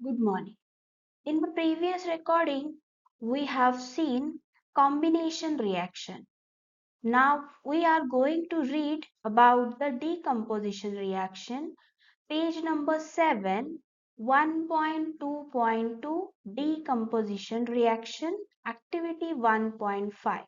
Good morning. In the previous recording, we have seen combination reaction. Now we are going to read about the decomposition reaction, page number 7, 1.2.2 decomposition reaction, activity 1.5.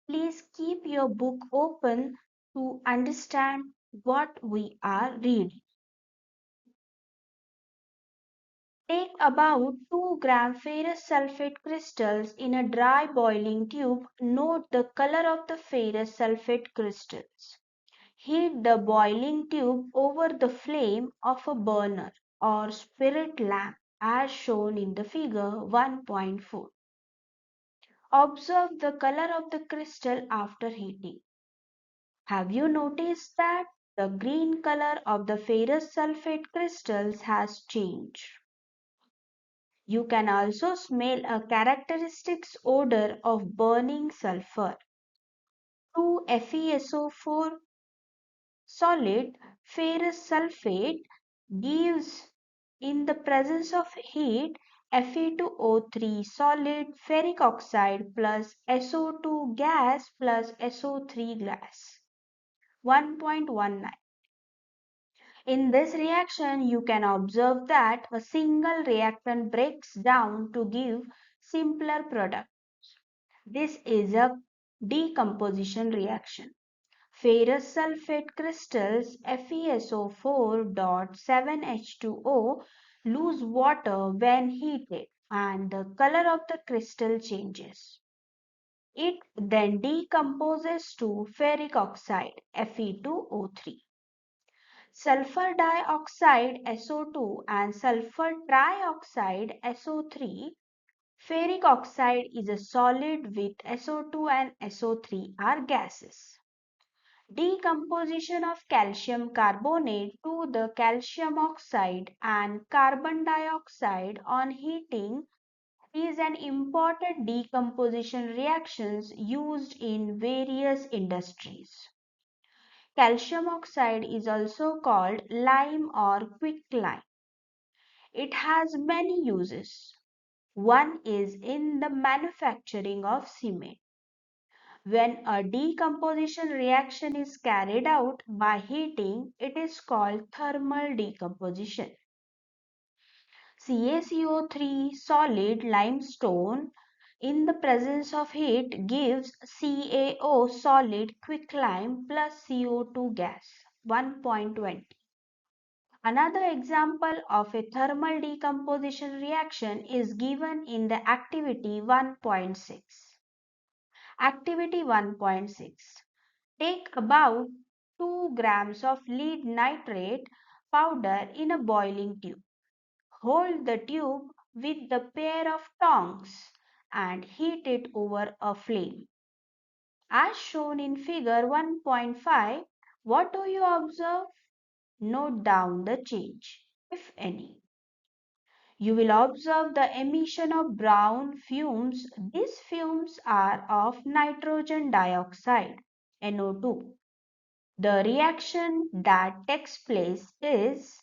Please keep your book open to understand what we are reading. Take about 2 gram ferrous sulfate crystals in a dry boiling tube. Note the color of the ferrous sulfate crystals. Heat the boiling tube over the flame of a burner or spirit lamp as shown in the figure 1.4. Observe the color of the crystal after heating. Have you noticed that the green color of the ferrous sulfate crystals has changed? You can also smell a characteristic odor of burning sulfur. 2FeSO4 solid ferrous sulfate gives, in the presence of heat, Fe2O3 solid ferric oxide plus SO2 gas plus SO3 gas. 1.19. In this reaction, you can observe that a single reactant breaks down to give simpler product. This is a decomposition reaction. Ferrous sulfate crystals FeSO4.7H2O lose water when heated and the color of the crystal changes. It then decomposes to ferric oxide Fe2O3. Sulfur dioxide SO2 and sulfur trioxide SO3. Ferric oxide is a solid with SO2 and SO3 are gases. Decomposition of calcium carbonate to the calcium oxide and carbon dioxide on heating is an important decomposition reactions used in various industries. Calcium oxide is also called lime or quicklime. It has many uses. One is in the manufacturing of cement. When a decomposition reaction is carried out by heating, it is called thermal decomposition. CaCO3 solid limestone in the presence of heat gives CaO solid quicklime plus CO2 gas 1.20. Another example of a thermal decomposition reaction is given in the activity 1.6. Activity 1.6. Take about 2 grams of lead nitrate powder in a boiling tube. Hold the tube with the pair of tongs and heat it over a flame. As shown in figure 1.5, what do you observe? Note down the change, if any. You will observe the emission of brown fumes. These fumes are of nitrogen dioxide, NO2. The reaction that takes place is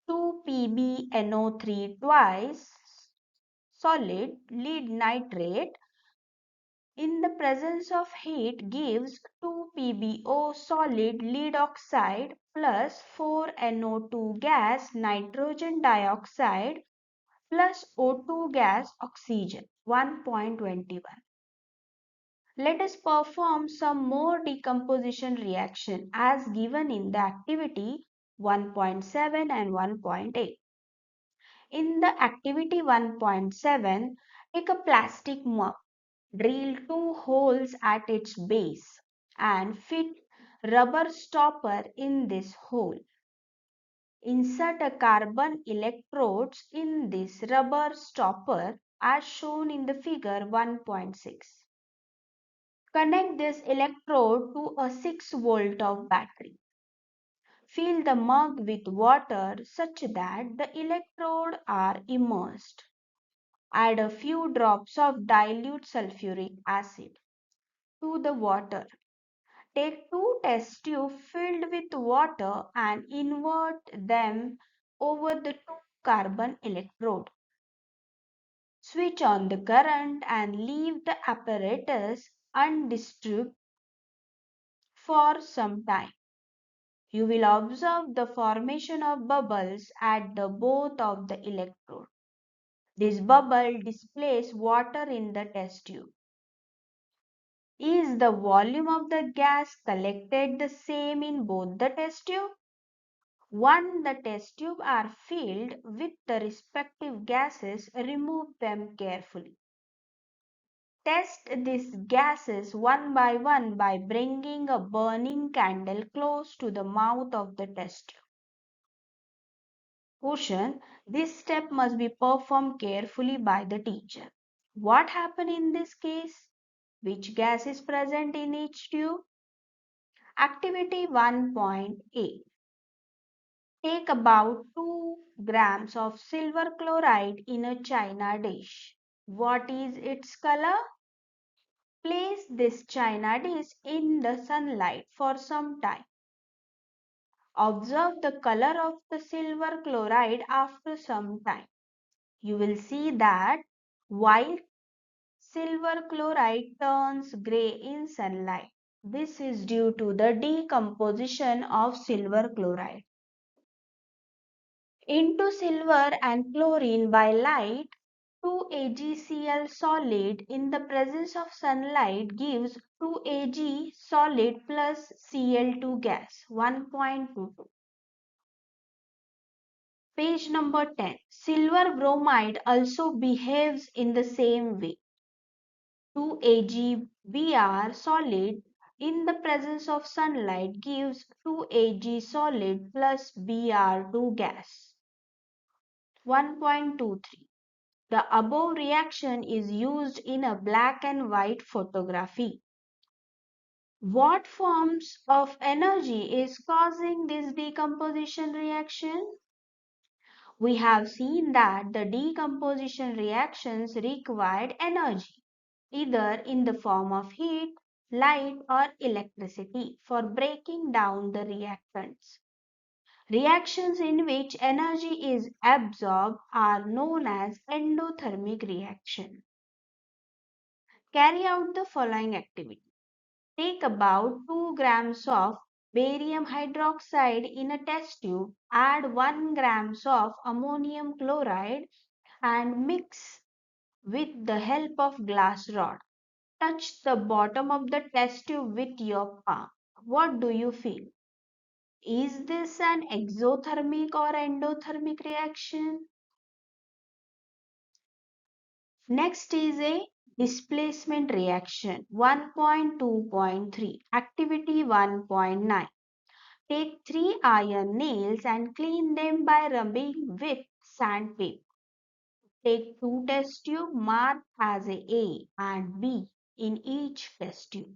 2PbNO3 twice solid lead nitrate in the presence of heat gives 2PbO solid lead oxide plus 4NO2 gas nitrogen dioxide plus O2 gas oxygen 1.21. Let us perform some more decomposition reaction as given in the activity 1.7 and 1.8. In the activity 1.7, take a plastic mug, drill 2 holes at its base and fit rubber stopper in this hole. Insert a carbon electrodes in this rubber stopper as shown in the figure 1.6. Connect this electrode to a 6 volt of battery. Fill the mug with water such that the electrode are immersed. Add a few drops of dilute sulfuric acid to the water. Take 2 test tubes filled with water and invert them over the carbon electrode. Switch on the current and leave the apparatus undisturbed for some time. You will observe the formation of bubbles at the both of the electrode. This bubble displaces water in the test tube. Is the volume of the gas collected the same in both the test tube? Once the test tube are filled with the respective gases, remove them carefully. Test these gases one by bringing a burning candle close to the mouth of the test tube. Question: this step must be performed carefully by the teacher. What happened in this case? Which gas is present in each tube? Activity 1.8. Take about 2 grams of silver chloride in a china dish. What is its color? Place this china dish in the sunlight for some time. Observe the color of the silver chloride after some time. You will see that white silver chloride turns gray in sunlight. This is due to the decomposition of silver chloride into silver and chlorine by light. 2AgCl solid in the presence of sunlight gives 2Ag solid plus Cl2 gas 1.22. Page number 10. Silver bromide also behaves in the same way. 2AgBr solid in the presence of sunlight gives 2Ag solid plus Br2 gas 1.23. The above reaction is used in a black and white photography. What forms of energy is causing this decomposition reaction? We have seen that the decomposition reactions required energy, either in the form of heat, light, or electricity for breaking down the reactants. Reactions in which energy is absorbed are known as endothermic reaction. Carry out the following activity. Take about 2 grams of barium hydroxide in a test tube, add 1 grams of ammonium chloride and mix with the help of glass rod. Touch the bottom of the test tube with your palm. What do you feel? Is this an exothermic or endothermic reaction? Next is a displacement reaction 1.2.3. Activity 1.9. Take 3 iron nails and clean them by rubbing with sandpaper. Take 2 test tubes marked as A and B in each test tube.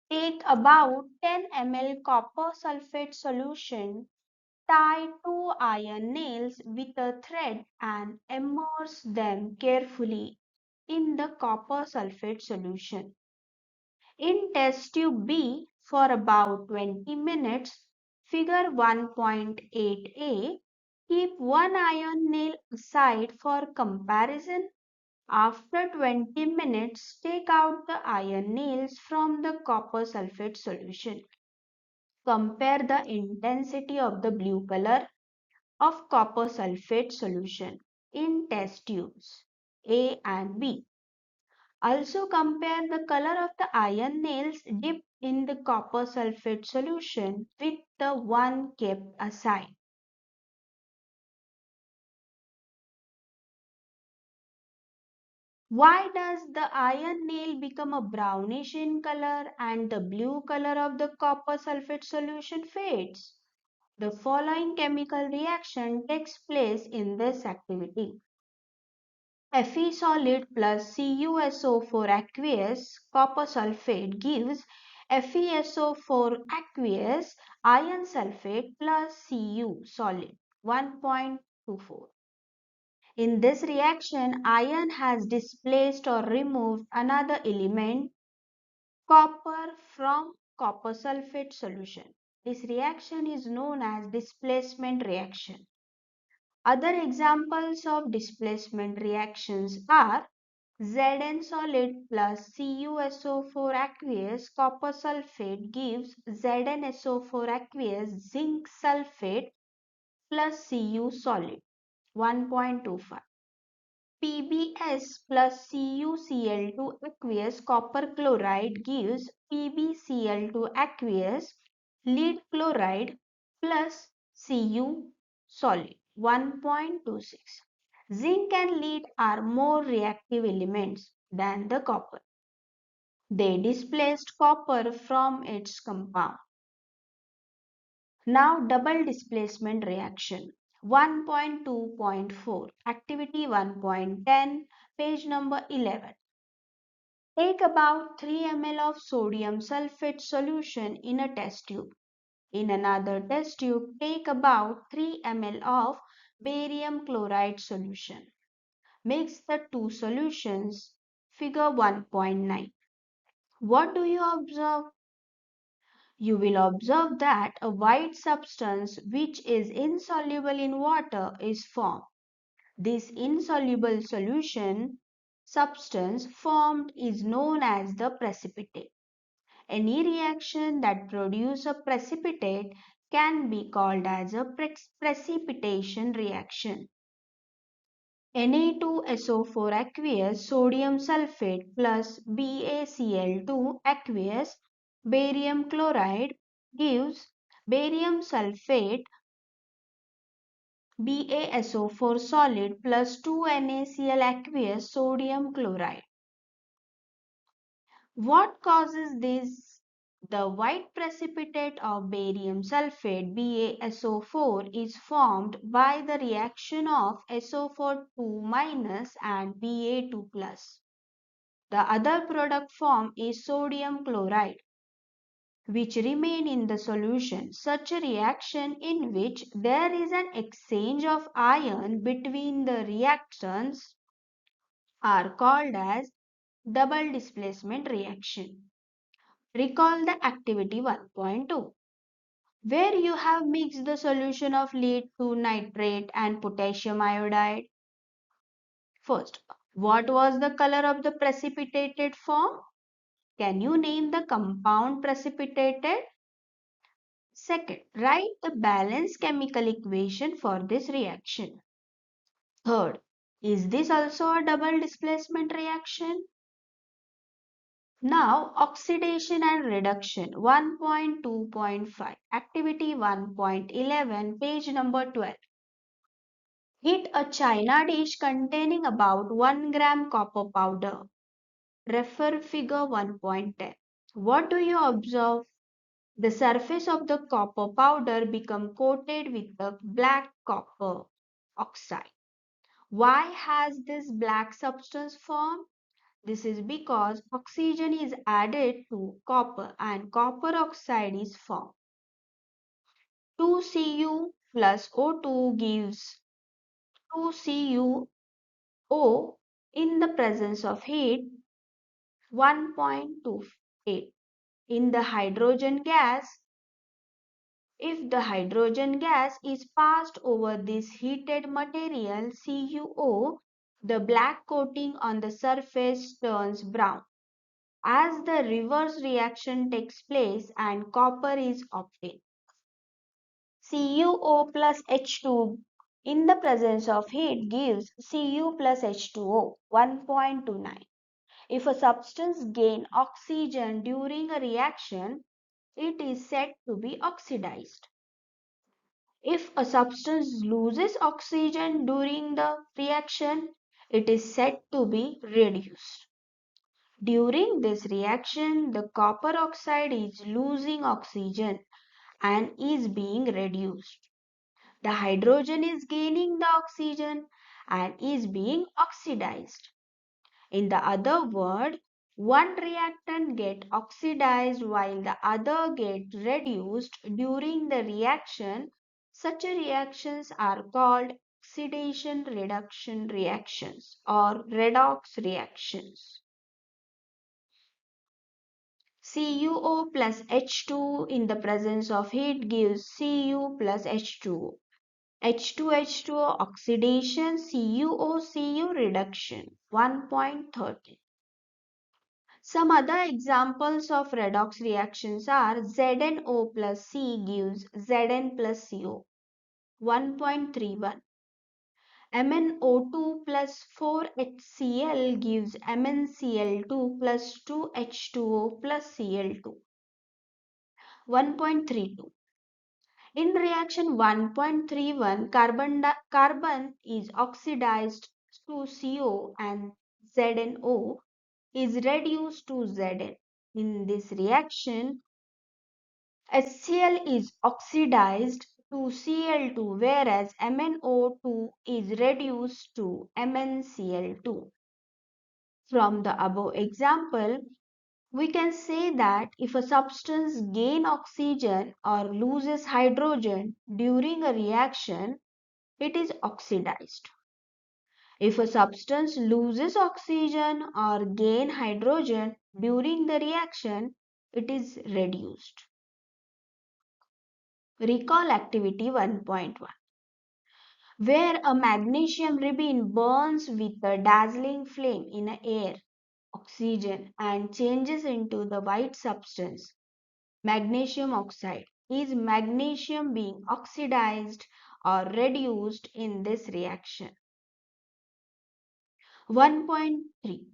Take about 10 ml copper sulfate solution. Tie 2 iron nails with a thread and immerse them carefully in the copper sulfate solution. In test tube B for about 20 minutes, figure 1.8a, keep one iron nail aside for comparison. After 20 minutes, take out the iron nails from the copper sulfate solution. Compare the intensity of the blue color of copper sulfate solution in test tubes A and B. Also compare the color of the iron nails dipped in the copper sulfate solution with the one kept aside. Why does the iron nail become a brownish in color and the blue color of the copper sulfate solution fades? The following chemical reaction takes place in this activity. Fe solid plus CuSO4 aqueous copper sulfate gives FeSO4 aqueous iron sulfate plus Cu solid 1.24. In this reaction, iron has displaced or removed another element, copper, from copper sulfate solution. This reaction is known as displacement reaction. Other examples of displacement reactions are Zn solid plus CuSO4 aqueous copper sulfate gives ZnSO4 aqueous zinc sulfate plus Cu solid 1.25. PbS plus CuCl2 aqueous copper chloride gives PbCl2 aqueous lead chloride plus Cu solid 1.26. Zinc and lead are more reactive elements than the copper. They displaced copper from its compound. Now double displacement reaction 1.2.4 activity 1.10 page number 11. Take about 3 ml of sodium sulfate solution in a test tube. In another test tube, take about 3 ml of barium chloride solution. Mix the two solutions. Figure 1.9. What do you observe? You will observe that a white substance which is insoluble in water is formed. This insoluble solution substance formed is known as the precipitate. Any reaction that produces a precipitate can be called as a precipitation reaction. Na2SO4 aqueous sodium sulfate plus BaCl2 aqueous barium chloride gives barium sulfate BaSO4 solid plus 2NaCl aqueous sodium chloride. What causes this? The white precipitate of barium sulfate BaSO4 is formed by the reaction of SO4 2- and Ba2 plus. The other product form is sodium chloride, which remain in the solution. Such a reaction in which there is an exchange of ion between the reactants are called as double displacement reaction. Recall the activity 1.2, where you have mixed the solution of lead to nitrate and potassium iodide. First, what was the color of the precipitated form? Can you name the compound precipitated? Second, write the balanced chemical equation for this reaction. Third, is this also a double displacement reaction? Now, oxidation and reduction 1.2.5, activity 1.11, page number 12. Heat a china dish containing about 1 gram copper powder. Refer figure 1.10. What do you observe? The surface of the copper powder become coated with the black copper oxide. Why has this black substance formed? This is because oxygen is added to copper and copper oxide is formed. 2Cu plus O2 gives 2CuO in the presence of heat 1.28. In the hydrogen gas, if the hydrogen gas is passed over this heated material CuO, the black coating on the surface turns brown. As the reverse reaction takes place and copper is obtained. CuO plus H2 in the presence of heat gives Cu plus H2O 1.29. If a substance gains oxygen during a reaction, it is said to be oxidized. If a substance loses oxygen during the reaction, it is said to be reduced. During this reaction, the copper oxide is losing oxygen and is being reduced. The hydrogen is gaining the oxygen and is being oxidized. In the other word, one reactant gets oxidized while the other gets reduced during the reaction. Such reactions are called oxidation reduction reactions or redox reactions. CuO plus H2 in the presence of heat gives Cu plus H2O. H2H2O oxidation, CuO/Cu reduction. 1.30. Some other examples of redox reactions are ZnO plus C gives Zn plus CO. 1.31. MnO2 plus 4HCl gives MnCl2 plus 2H2O plus Cl2. 1.32. In reaction 1.31, carbon is oxidized to CO and ZnO is reduced to Zn. In this reaction, HCl is oxidized to Cl2 whereas MnO2 is reduced to MnCl2. From the above example, we can say that if a substance gains oxygen or loses hydrogen during a reaction, it is oxidized. If a substance loses oxygen or gains hydrogen during the reaction, it is reduced. Recall activity 1.1. Where a magnesium ribbon burns with a dazzling flame in air, oxygen and changes into the white substance, magnesium oxide. Is magnesium being oxidized or reduced in this reaction? 1.3.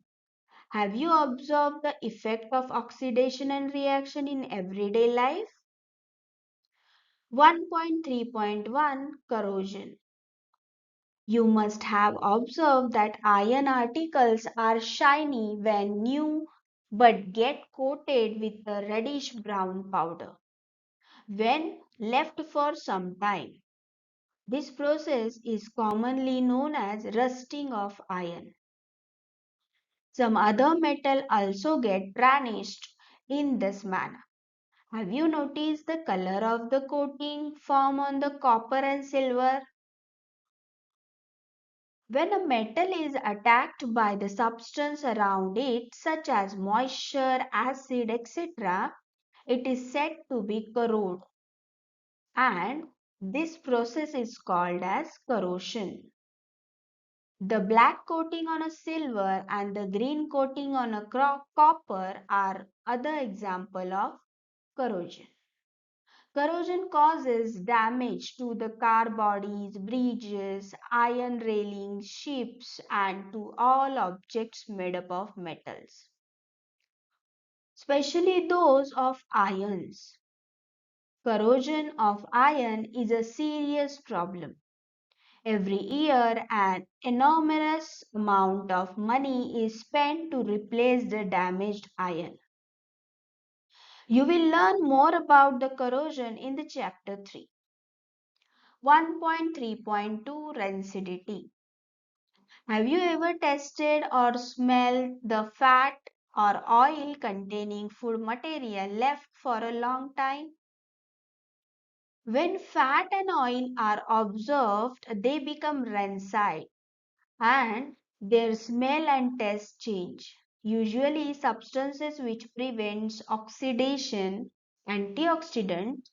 Have you observed the effect of oxidation and reaction in everyday life? 1.3.1 Corrosion. You must have observed that iron articles are shiny when new but get coated with a reddish brown powder when left for some time. This process is commonly known as rusting of iron. Some other metal also get tarnished in this manner. Have you noticed the color of the coating form on the copper and silver? When a metal is attacked by the substance around it, such as moisture, acid, etc., it is said to be corrode, and this process is called as corrosion. The black coating on a silver and the green coating on a copper are other example of corrosion. Corrosion causes damage to the car bodies, bridges, iron railings, ships, and to all objects made up of metals, especially those of ions. Corrosion of iron is a serious problem. Every year, an enormous amount of money is spent to replace the damaged iron. You will learn more about the corrosion in the chapter 3. 1.3.2 Rancidity. Have you ever tested or smelled the fat or oil containing food material left for a long time? When fat and oil are observed, they become rancid and their smell and taste change. Usually, substances which prevents oxidation, antioxidants,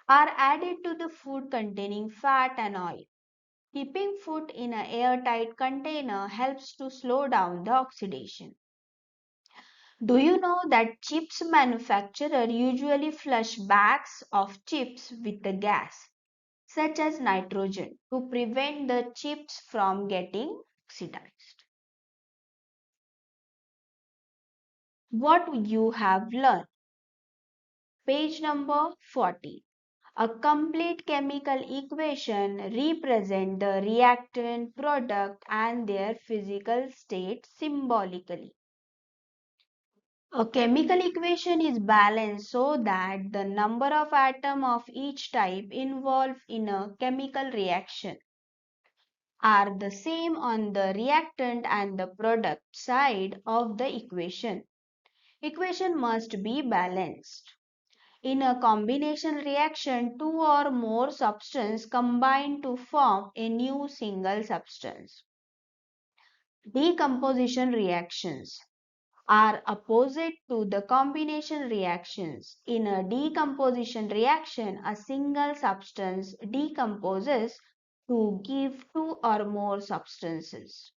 are added to the food containing fat and oil. Keeping food in an airtight container helps to slow down the oxidation. Do you know that chips manufacturer usually flush bags of chips with the gas, such as nitrogen, to prevent the chips from getting oxidized? What you have learned. Page number 40. A complete chemical equation represents the reactant, product and their physical state symbolically. A chemical equation is balanced so that the number of atoms of each type involved in a chemical reaction are the same on the reactant and the product side of the equation. Equation must be balanced. In a combination reaction, two or more substances combine to form a new single substance. Decomposition reactions are opposite to the combination reactions. In a decomposition reaction, a single substance decomposes to give two or more substances.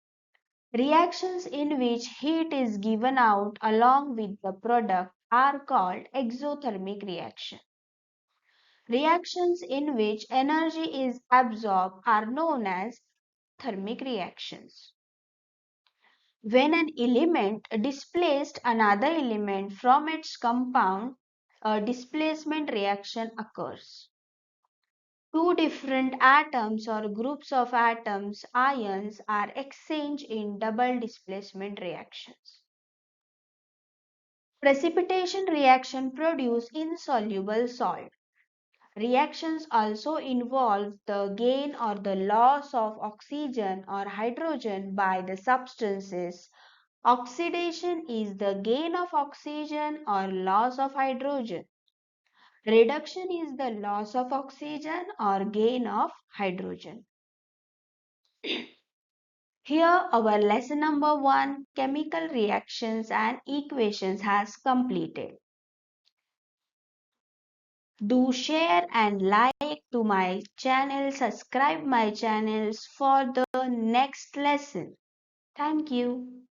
Reactions in which heat is given out along with the product are called exothermic reaction. Reactions in which energy is absorbed are known as thermic reactions. When an element displaced another element from its compound, a displacement reaction occurs. Two different atoms or groups of atoms, ions, are exchanged in double displacement reactions. Precipitation reaction produce insoluble salt. Reactions also involve the gain or the loss of oxygen or hydrogen by the substances. Oxidation is the gain of oxygen or loss of hydrogen. Reduction is the loss of oxygen or gain of hydrogen. Here our lesson number 1, chemical reactions and equations, has completed. Do share and like to my channel, subscribe my channels for the next lesson. Thank you.